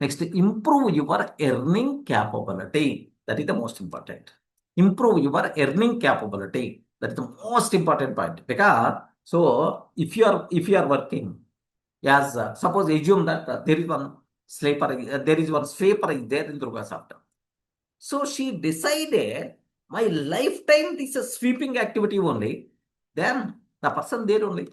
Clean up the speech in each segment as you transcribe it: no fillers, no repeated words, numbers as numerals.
Next, improve your earning capability. That is the most important. Improve your earning capability. That is the most important point. Because so if you are working as suppose assume that there is one there is one sweeper is there in DURGASOFT. So she decided my lifetime this is sweeping activity only. Then the person there only.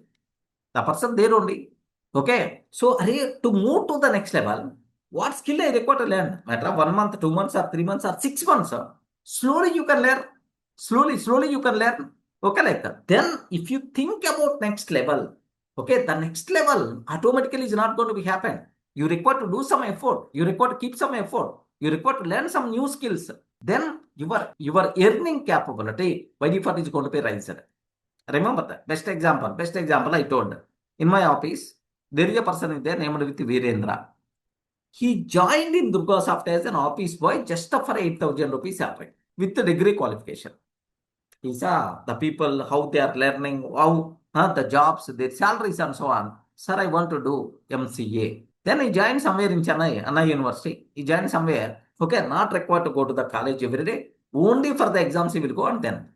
The person there only. Okay. So to move to the next level, what skill I require to learn? Matter of 1 month, 2 months, or 3 months, or 6 months. Slowly you can learn. Slowly you can learn. Okay, like that. Then if you think about next level, okay, the next level automatically is not going to be happen. You require to do some effort. You require to keep some effort. You require to learn some new skills. Then your earning capability by default is going to be raised. Remember that. Best example I told. In my office, there is a person in there named with Virendra. He joined in DURGASOFT as an office boy just for 8,000 rupees salary with the degree qualification. He saw the people, how they are learning, how the jobs, their salaries and so on. Sir, I want to do MCA. Then he joined somewhere in Chennai, Anna University. He joined somewhere. Okay, not required to go to the college every day. Only for the exams he will go and then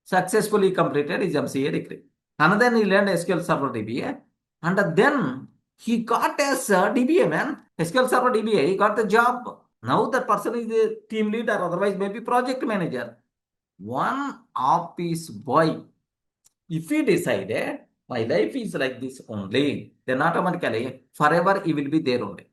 successfully completed his MCA degree. And then he learned SQL Server DBA. And then he got as DBA, man. SQL Server DBA. He got the job. Now that person is a team leader, otherwise maybe project manager. One office boy. If he decided my life is like this only, then automatically forever he will be there only.